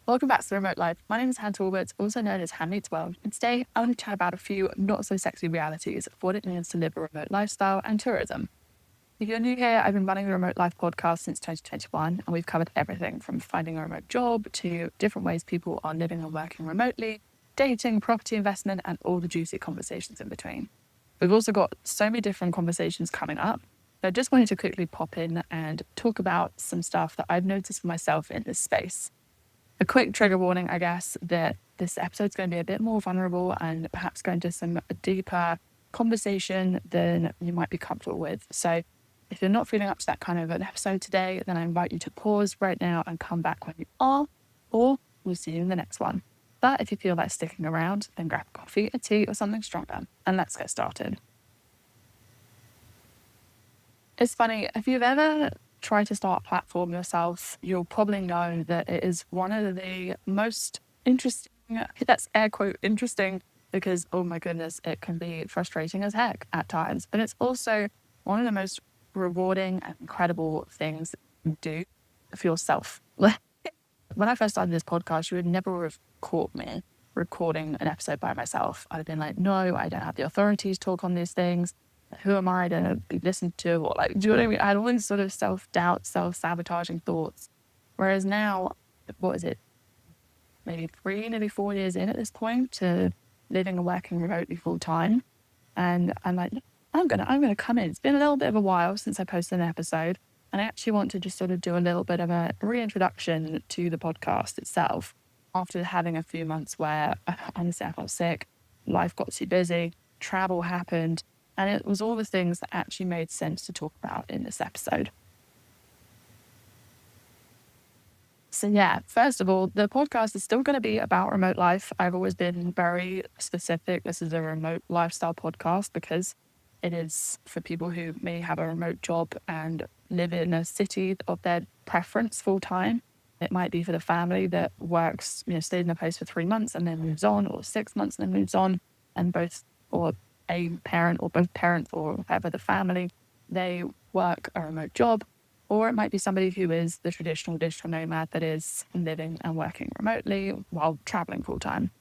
Welcome back to The Remote Life. My name is Han Talbot, also known as Han Meets World, and today I want to chat about a few not so sexy realities of what it means to live a remote lifestyle and tourism. If you're new here, I've been running the Remote Life podcast since 2021, and we've covered everything from finding a remote job to different ways people are living and working remotely, dating, property investment, and all the juicy conversations in between. We've also got so many different conversations coming up. So I just wanted to quickly pop in and talk about some stuff that I've noticed for myself in this space. A quick trigger warning, I guess, that this episode's going to be a bit more vulnerable and perhaps go into some deeper conversation than you might be comfortable with. So if you're not feeling up to that kind of an episode today, then I invite you to pause right now and come back when you are, or we'll see you in the next one. But if you feel like sticking around, then grab a coffee, a tea, or something stronger, and let's get started. It's funny, if you've ever tried to start a platform yourself, you'll probably know that it is one of the most interesting, that's air quote interesting, because, oh my goodness, it can be frustrating as heck at times. But it's also one of the most rewarding and incredible things you do for yourself. When I first started this podcast, you would never have caught me recording an episode by myself. I'd have been like, no, I don't have the authority to talk on these things. Who am I to be listened to? Or like, do you know what I mean? I had all these sort of self-doubt, self-sabotaging thoughts. Whereas now, what is it? Maybe 3, maybe 4 years in at this point to living and working remotely full time. And I'm like, I'm gonna come in. It's been a little bit of a while since I posted an episode. And I actually want to just sort of do a little bit of a reintroduction to the podcast itself after having a few months where honestly I got sick, life got too busy, travel happened, and it was all the things that actually made sense to talk about in this episode. So yeah, first of all, the podcast is still going to be about remote life. I've always been very specific. This is a remote lifestyle podcast because it is for people who may have a remote job and live in a city of their preference full time. It might be for the family that works, stays in a place for 3 months and then moves on, or 6 months and then moves on, and both, or a parent or both parents or whoever the family, they work a remote job. Or it might be somebody who is the traditional digital nomad that is living and working remotely while traveling full time.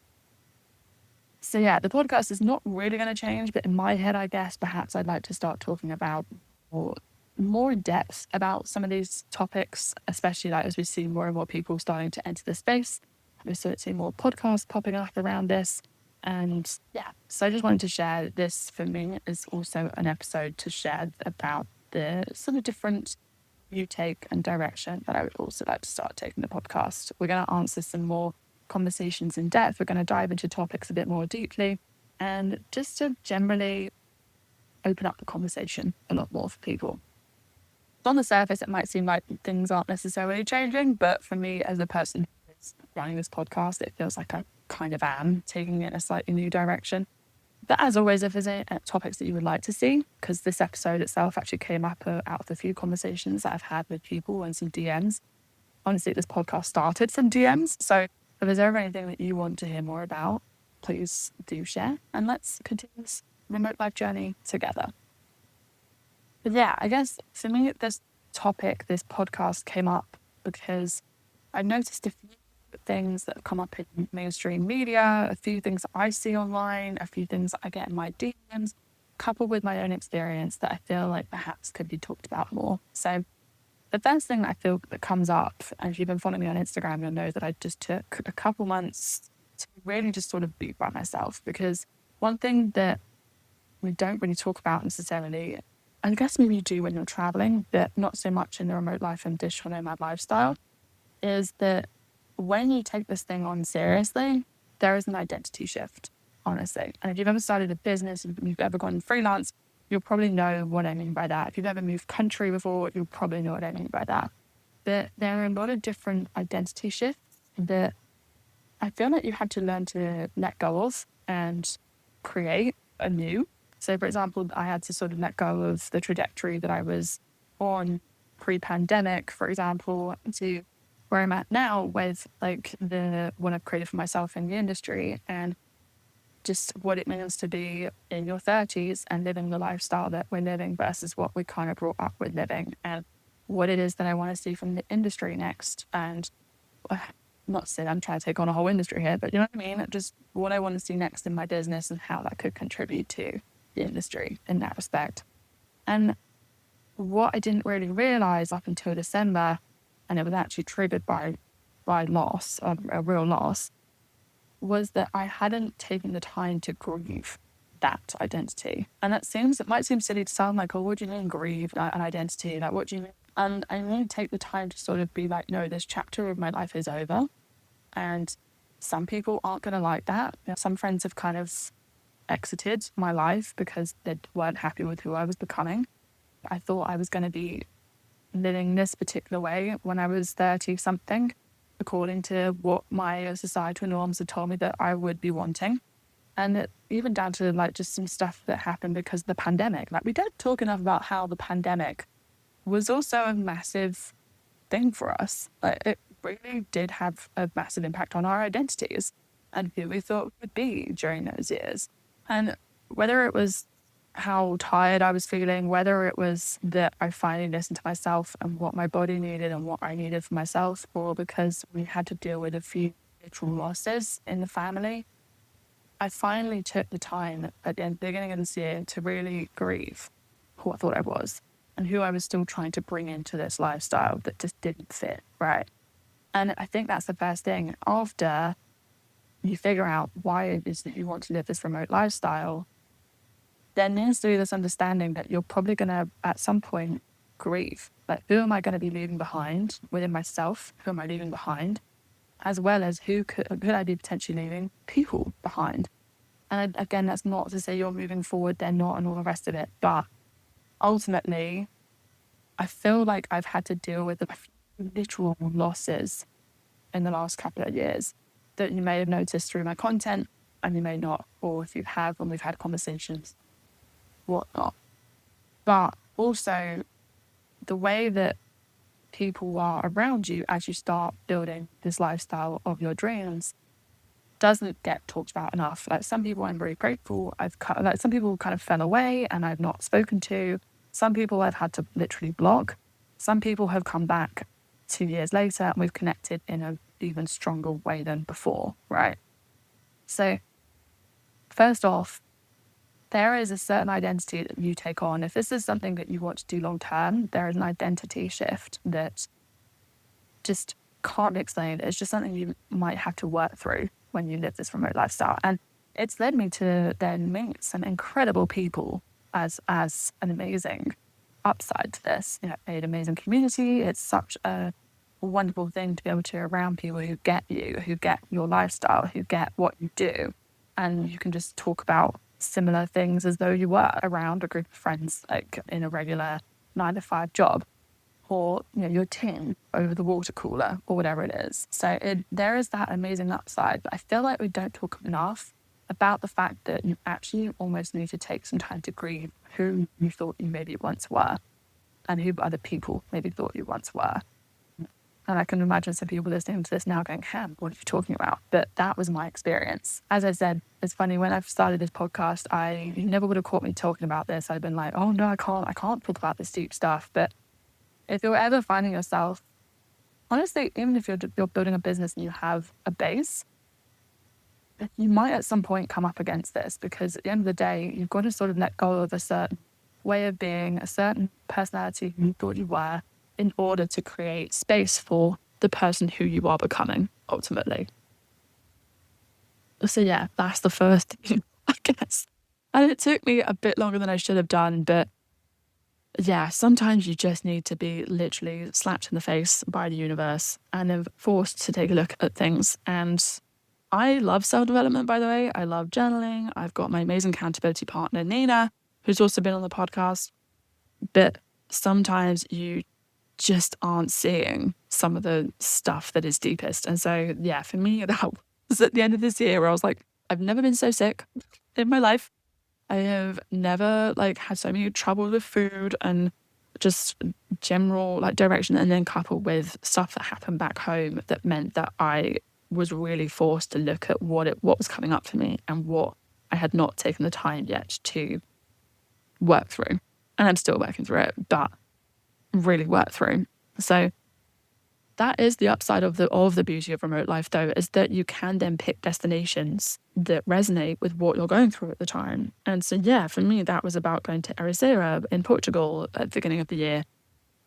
So yeah, the podcast is not really going to change, but in my head, I guess perhaps I'd like to start talking about more in depth about some of these topics, especially like as we see more and more people starting to enter the space. We're starting to see more podcasts popping up around this. And yeah, so I just wanted to share this. For me is also an episode to share about the sort of different view take and direction that I would also like to start taking the podcast. We're going to answer some more conversations in depth. We're going to dive into topics a bit more deeply and just to generally open up the conversation a lot more for people. On the surface, it might seem like things aren't necessarily changing, but for me as a person who's running this podcast, it feels like I kind of am taking it in a slightly new direction. But as always, if there's any topics that you would like to see, because this episode itself actually came up out of a few conversations that I've had with people and some DMs. Honestly, this podcast started from DMs. So if there's ever anything that you want to hear more about, please do share and let's continue this remote life journey together. But yeah, I guess for me, this podcast came up because I noticed a few things that come up in mainstream media, a few things that I see online, a few things that I get in my DMs, coupled with my own experience that I feel like perhaps could be talked about more. So the first thing that I feel that comes up, and if you've been following me on Instagram, you'll know that I just took a couple months to really just sort of be by myself, because one thing that we don't really talk about necessarily, and I guess maybe you do when you're traveling, but not so much in the remote life and digital nomad lifestyle, is that when you take this thing on seriously, there is an identity shift, honestly. And if you've ever started a business, if you've ever gone freelance, you'll probably know what I mean by that. If you've ever moved country before, you'll probably know what I mean by that. But there are a lot of different identity shifts that I feel like you had to learn to let go of and create anew. So, for example, I had to sort of let go of the trajectory that I was on pre-pandemic, for example, to where I'm at now with like what I've created for myself in the industry and just what it means to be in your 30s and living the lifestyle that we're living versus what we kind of brought up with living, and what it is that I want to see from the industry next. And not to say I'm trying to take on a whole industry here, but you know what I mean? Just what I want to see next in my business and how that could contribute to the industry in that respect. And what I didn't really realize up until December, and it was actually triggered by loss, a real loss, was that I hadn't taken the time to grieve that identity. And it might seem silly to sound like, oh, what do you mean grieve an identity? Like, what do you mean? And I really take the time to sort of be like, no, this chapter of my life is over. And some people aren't going to like that. Some friends have kind of exited my life because they weren't happy with who I was becoming. I thought I was going to be living this particular way when I was 30 something, according to what my societal norms had told me that I would be wanting. And even down to like just some stuff that happened because of the pandemic. Like, we don't talk enough about how the pandemic was also a massive thing for us. Like, it really did have a massive impact on our identities and who we thought we would be during those years. And whether it was how tired I was feeling, whether it was that I finally listened to myself and what my body needed and what I needed for myself, or because we had to deal with a few literal losses in the family, I finally took the time at the beginning of this year to really grieve who I thought I was and who I was still trying to bring into this lifestyle that just didn't fit, right? And I think that's the first thing. After you figure out why it is that you want to live this remote lifestyle, there needs to be this understanding that you're probably going to, at some point, grieve. Like, who am I going to be leaving behind within myself? Who am I leaving behind? As well as who could I be potentially leaving people behind? And again, that's not to say you're moving forward, they're not, and all the rest of it. But ultimately, I feel like I've had to deal with a few literal losses in the last couple of years that you may have noticed through my content, and you may not, or if you have, and we've had conversations, whatnot. But also the way that people are around you as you start building this lifestyle of your dreams doesn't get talked about enough. Like, some people I'm very grateful. Some people kind of fell away and I've not spoken to. Some people I've had to literally block. Some people have come back 2 years later and we've connected in an even stronger way than before, right? So first off, there is a certain identity that you take on. If this is something that you want to do long term, there is an identity shift that just can't be explained. It's just something you might have to work through when you live this remote lifestyle. And it's led me to then meet some incredible people as an amazing upside to this. You know, an amazing community. It's such a wonderful thing to be able to around people who get you, who get your lifestyle, who get what you do. And you can just talk about similar things as though you were around a group of friends, like in a regular 9-to-5 job, or your tin over the water cooler or whatever it is. So there is that amazing upside. But I feel like we don't talk enough about the fact that you actually almost need to take some time to grieve who you thought you maybe once were and who other people maybe thought you once were. And I can imagine some people listening to this now going, Ham, what are you talking about? But that was my experience. As I said, it's funny, when I started this podcast, you never would have caught me talking about this. I'd been like, oh no, I can't talk about this deep stuff. But if you're ever finding yourself, honestly, even if you're building a business and you have a base, you might at some point come up against this, because at the end of the day, you've got to sort of let go of a certain way of being, a certain personality you thought you were, in order to create space for the person who you are becoming, ultimately. So yeah, that's the first thing, I guess. And it took me a bit longer than I should have done, but yeah, sometimes you just need to be literally slapped in the face by the universe and then forced to take a look at things. And I love self-development, by the way. I love journaling. I've got my amazing accountability partner, Nina, who's also been on the podcast. But sometimes you just aren't seeing some of the stuff that is deepest. And so, yeah, for me, that was at the end of this year where I was like, I've never been so sick in my life. I have never had so many troubles with food and just general direction, and then coupled with stuff that happened back home that meant that I was really forced to look at what was coming up for me and what I had not taken the time yet to work through. And I'm still working through it, but really work through. So that is the upside of the beauty of remote life, though, is that you can then pick destinations that resonate with what you're going through at the time. And so, yeah, for me, that was about going to Ericeira in Portugal at the beginning of the year.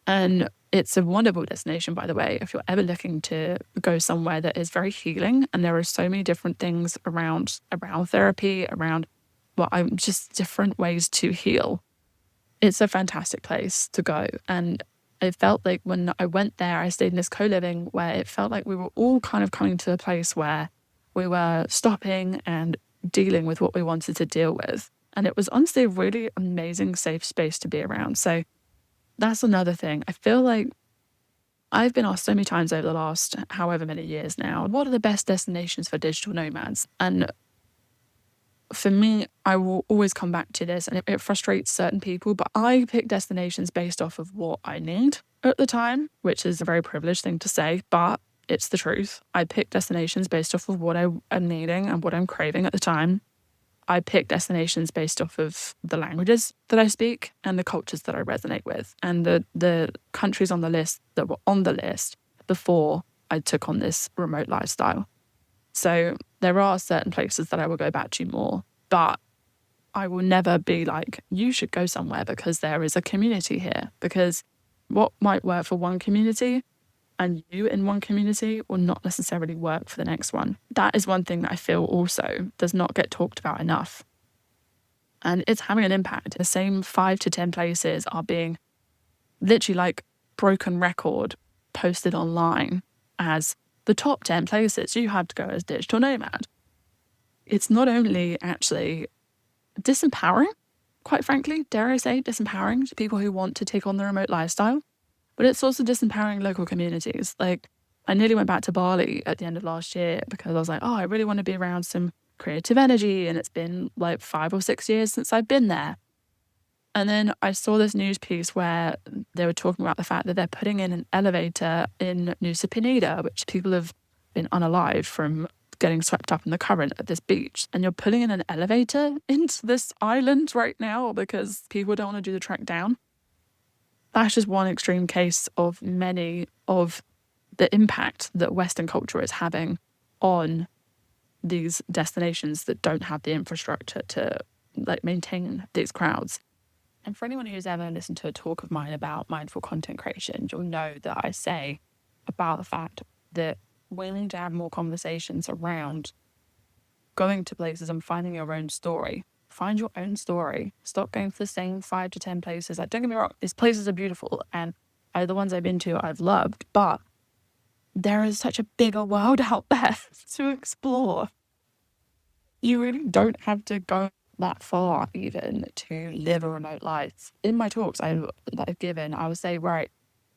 And it's a wonderful destination, by the way, if you're ever looking to go somewhere that is very healing. And there are so many different things around therapy, around just different ways to heal. It's a fantastic place to go. And it felt like when I went there, I stayed in this co-living where it felt like we were all kind of coming to a place where we were stopping and dealing with what we wanted to deal with. And it was honestly a really amazing, safe space to be around. So that's another thing. I feel like I've been asked so many times over the last however many years now, what are the best destinations for digital nomads? And for me, I will always come back to this, and it frustrates certain people, but I pick destinations based off of what I need at the time, which is a very privileged thing to say, but it's the truth. I pick destinations based off of what I am needing and what I'm craving at the time. I pick destinations based off of the languages that I speak and the cultures that I resonate with, and the countries on the list that were on the list before I took on this remote lifestyle. So there are certain places that I will go back to more, but I will never be like, you should go somewhere because there is a community here. Because what might work for one community and you in one community will not necessarily work for the next one. That is one thing that I feel also does not get talked about enough. And it's having an impact. The same 5 to 10 places are being literally like broken record posted online as the top 10 places you have to go as digital nomad. It's not only actually disempowering, quite frankly, dare I say, disempowering to people who want to take on the remote lifestyle, but it's also disempowering local communities. Like, I nearly went back to Bali at the end of last year because I was like, oh, I really want to be around some creative energy. And it's been like 5 or 6 years since I've been there. And then I saw this news piece where they were talking about the fact that they're putting in an elevator in Nusa Penida, which people have been unalived from getting swept up in the current at this beach. And you're putting in an elevator into this island right now because people don't want to do the trek down. That's just one extreme case of many of the impact that Western culture is having on these destinations that don't have the infrastructure to like maintain these crowds. And for anyone who's ever listened to a talk of mine about mindful content creation, you'll know that I say about the fact that we need to have more conversations around going to places and finding your own story. Find your own story. Stop going for the same 5 to 10 places. Like, don't get me wrong, these places are beautiful and the ones I've been to I've loved, but there is such a bigger world out there to explore. You really don't have to go that far even to live a remote life. In my talks that I've given, I would say, right,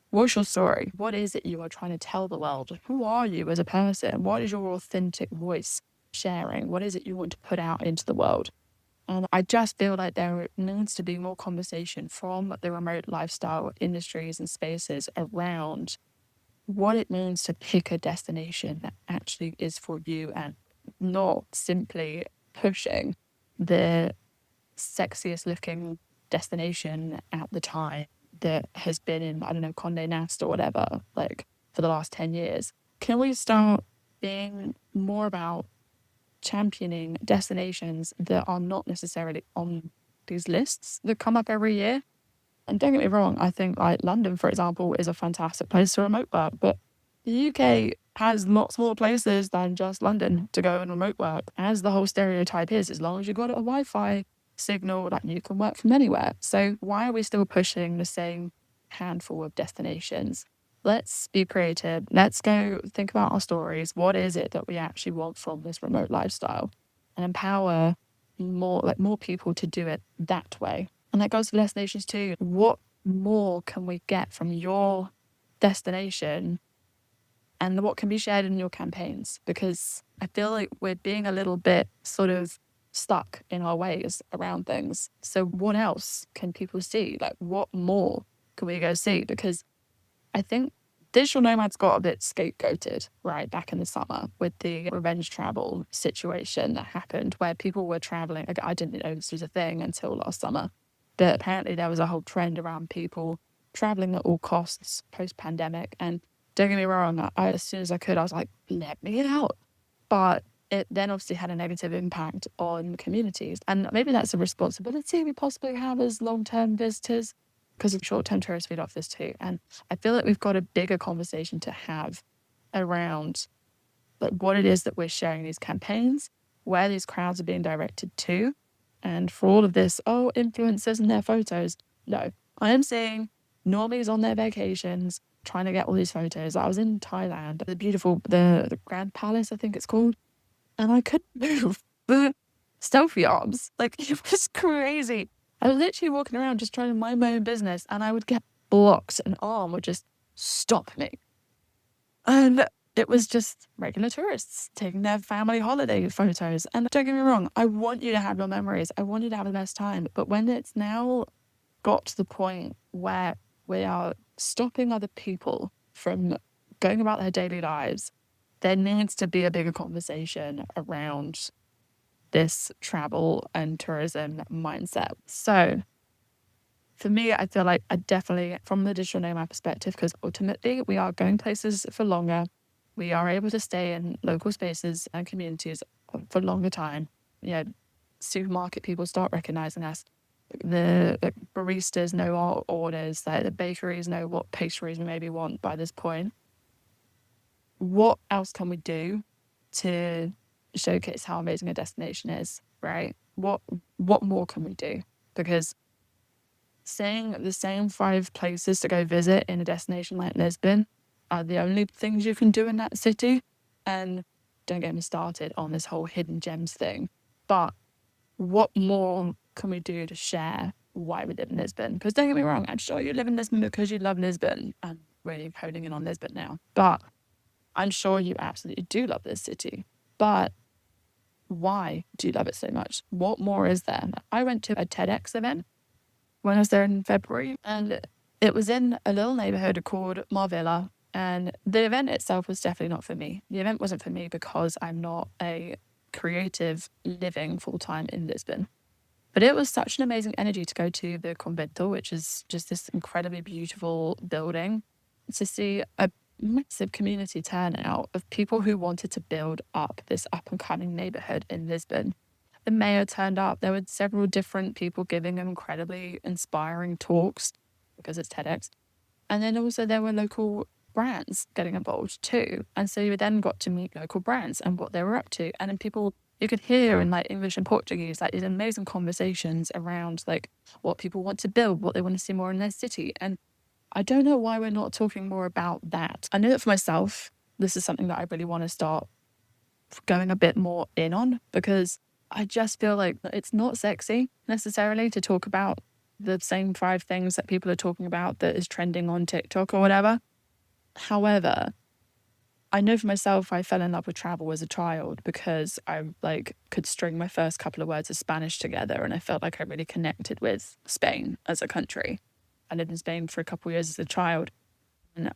what's your story? What is it you are trying to tell the world? Who are you as a person? What is your authentic voice sharing? What is it you want to put out into the world? And I just feel like there needs to be more conversation from the remote lifestyle industries and spaces around what it means to pick a destination that actually is for you and not simply pushing the sexiest looking destination at the time that has been in, I don't know, Condé Nast or whatever, like for the last 10 years. Can we start being more about championing destinations that are not necessarily on these lists that come up every year? And don't get me wrong, I think like London, for example, is a fantastic place to remote work, but the UK has lots more places than just London to go and remote work. As the whole stereotype is, as long as you've got a Wi-Fi signal, like you can work from anywhere. So why are we still pushing the same handful of destinations? Let's be creative. Let's go think about our stories. What is it that we actually want from this remote lifestyle? And empower more people to do it that way. And that goes for destinations too. What more can we get from your destination and what can be shared in your campaigns? Because I feel like we're being a little bit sort of stuck in our ways around things. So what else can people see? Like, what more can we go see? Because I think digital nomads got a bit scapegoated right back in the summer with the revenge travel situation that happened where people were traveling. I didn't know this was a thing until last summer, but apparently there was a whole trend around people traveling at all costs post-pandemic. And don't get me wrong, as soon as I could, I was like, let me out. But it then obviously had a negative impact on communities. And maybe that's a responsibility we possibly have as long-term visitors, because short-term tourists feed off this too. And I feel like we've got a bigger conversation to have around like what it is that we're sharing these campaigns, where these crowds are being directed to. And for all of this, influencers and their photos. No, I am saying normies on their vacations trying to get all these photos. I was in Thailand, the Grand Palace, I think it's called, and I couldn't move the selfie arms. Like, it was crazy. I was literally walking around just trying to mind my own business, and I would get blocked. An arm would just stop me. And it was just regular tourists taking their family holiday photos. And don't get me wrong, I want you to have your memories. I want you to have the best time. But when it's now got to the point where we are stopping other people from going about their daily lives, there needs to be a bigger conversation around this travel and tourism mindset. So for me, I feel like I definitely, from the digital nomad perspective, because ultimately we are going places for longer, we are able to stay in local spaces and communities for longer time. Supermarket people start recognizing us. The baristas know our orders. The bakeries know what pastries we maybe want by this point. What else can we do to showcase how amazing a destination is, right? What more can we do? Because saying the same 5 places to go visit in a destination like Lisbon are the only things you can do in that city. And don't get me started on this whole hidden gems thing. But what more can we do to share why we live in Lisbon? Because don't get me wrong, I'm sure you live in Lisbon because you love Lisbon. I'm really honing in on Lisbon now. But I'm sure you absolutely do love this city. But why do you love it so much? What more is there? I went to a TEDx event when I was there in February, and it was in a little neighborhood called Marvilla. And the event itself was definitely not for me. The event wasn't for me because I'm not a creative living full-time in Lisbon. But it was such an amazing energy to go to the Convento, which is just this incredibly beautiful building, to see a massive community turnout of people who wanted to build up this up-and-coming neighborhood in Lisbon. The mayor turned up. There were several different people giving incredibly inspiring talks because it's TEDx. And then also there were local brands getting involved too. And so you then got to meet local brands and what they were up to. And then people, you could hear in like English and Portuguese, like these amazing conversations around like what people want to build, what they want to see more in their city. And I don't know why we're not talking more about that. I know that for myself, this is something that I really want to start going a bit more in on, because I just feel like it's not sexy necessarily to talk about the same 5 things that people are talking about that is trending on TikTok or whatever. However, I know for myself, I fell in love with travel as a child because I could string my first couple of words of Spanish together, and I felt like I really connected with Spain as a country. I lived in Spain for a couple of years as a child, and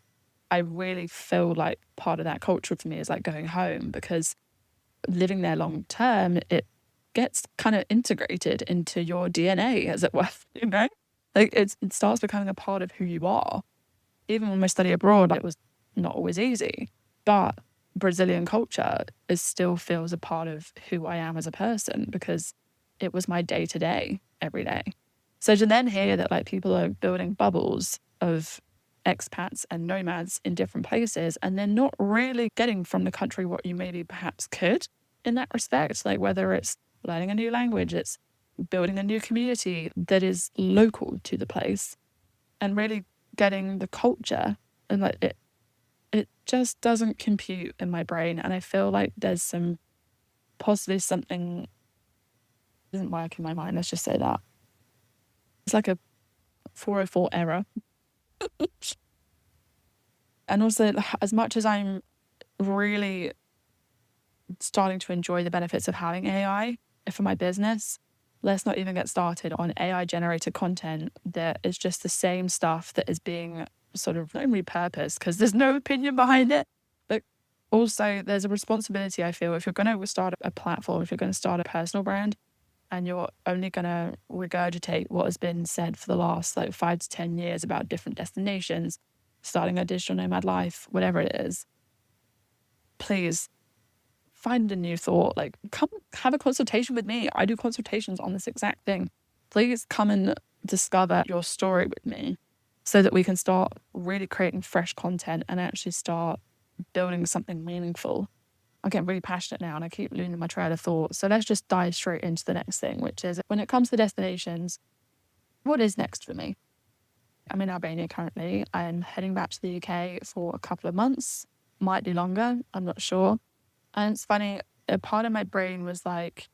I really feel like part of that culture for me is like going home, because living there long term, it gets kind of integrated into your DNA, as it were, Like it starts becoming a part of who you are. Even when I study abroad, it was not always easy, but Brazilian culture still feels a part of who I am as a person, because it was my day to day every day. So to then hear that like people are building bubbles of expats and nomads in different places, and they're not really getting from the country what you maybe perhaps could in that respect, like whether it's learning a new language, it's building a new community that is local to the place, and really getting the culture, and like it just doesn't compute in my brain. And I feel like there's possibly something doesn't work in my mind. Let's just say that. It's like a 404 error. And also, as much as I'm really starting to enjoy the benefits of having AI for my business, let's not even get started on AI generated content that is just the same stuff that is being sort of not repurposed because there's no opinion behind it. But also there's a responsibility, I feel, if you're going to start a platform, if you're going to start a personal brand, and you're only going to regurgitate what has been said for the last 5 to 10 years about different destinations, starting a digital nomad life, whatever it is, please find a new thought. Like, come have a consultation with me. I do consultations on this exact thing. Please come and discover your story with me so that we can start really creating fresh content and actually start building something meaningful. I'm getting really passionate now and I keep losing my trail of thought. So let's just dive straight into the next thing, which is when it comes to destinations, what is next for me? I'm in Albania currently. I'm heading back to the UK for a couple of months, might be longer, I'm not sure. And it's funny, a part of my brain was like,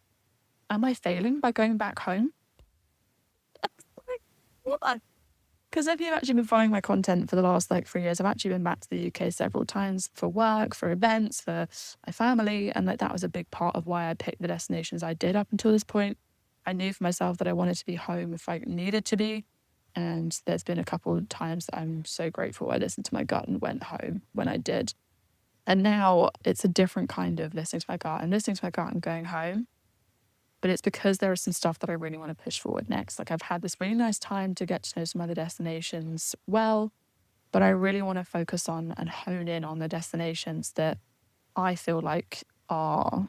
am I failing by going back home? Like, what? Because if you've actually been following my content for the last 3 years, I've actually been back to the UK several times for work, for events, for my family. And that was a big part of why I picked the destinations I did up until this point. I knew for myself that I wanted to be home if I needed to be. And there's been a couple of times that I'm so grateful I listened to my gut and went home when I did. And now it's a different kind of listening to my gut. I'm listening to my gut and going home. But it's because there is some stuff that I really want to push forward next. I've had this really nice time to get to know some other destinations well, but I really want to focus on and hone in on the destinations that I feel like are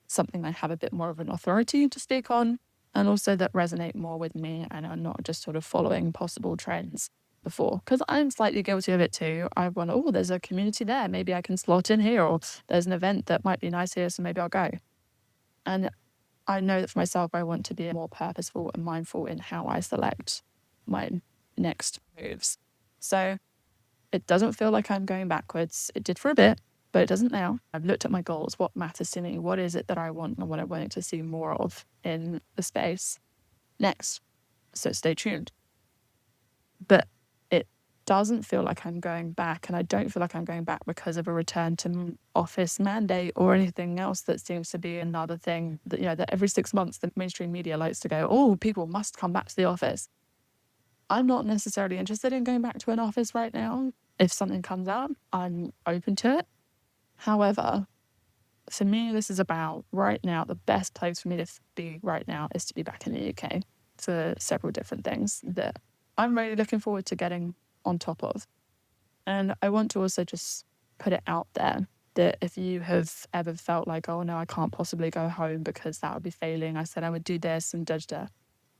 something I have a bit more of an authority to speak on, and also that resonate more with me and are not just sort of following possible trends before. Because I'm slightly guilty of it too. I want, there's a community there. Maybe I can slot in here, or there's an event that might be nice here, so maybe I'll go. And I know that for myself, I want to be more purposeful and mindful in how I select my next moves. So it doesn't feel like I'm going backwards. It did for a bit, but it doesn't now. I've looked at my goals, what matters to me, what is it that I want and what I want to see more of in the space next. So stay tuned. But it doesn't feel like I'm going back, and I don't feel like I'm going back because of a return to office mandate or anything else that seems to be another thing that, that every 6 months the mainstream media likes to go, people must come back to the office. I'm not necessarily interested in going back to an office right now. If something comes up, I'm open to it. However, for me, this is about right now, the best place for me to be right now is to be back in the UK for several different things that I'm really looking forward to getting on top of. And I want to also just put it out there that if you have ever felt like, oh no, I can't possibly go home because that would be failing. I said I would do this and da.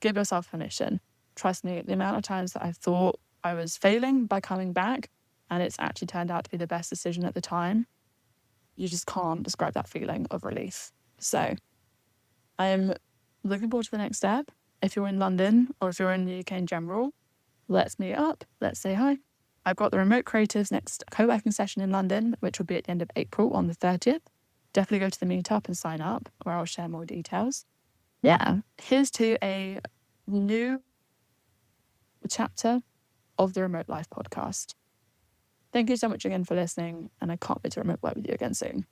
Give yourself permission. Trust me, the amount of times that I thought I was failing by coming back and it's actually turned out to be the best decision at the time, you just can't describe that feeling of relief. So I'm looking forward to the next step. If you're in London or if you're in the UK in general, let's meet up. Let's say hi. I've got the Remote Creatives next co-working session in London, which will be at the end of April on the 30th. Definitely go to the meetup and sign up, where I'll share more details. Yeah, here's to a new chapter of the Remote Life podcast. Thank you so much again for listening, and I can't wait to remote work with you again soon.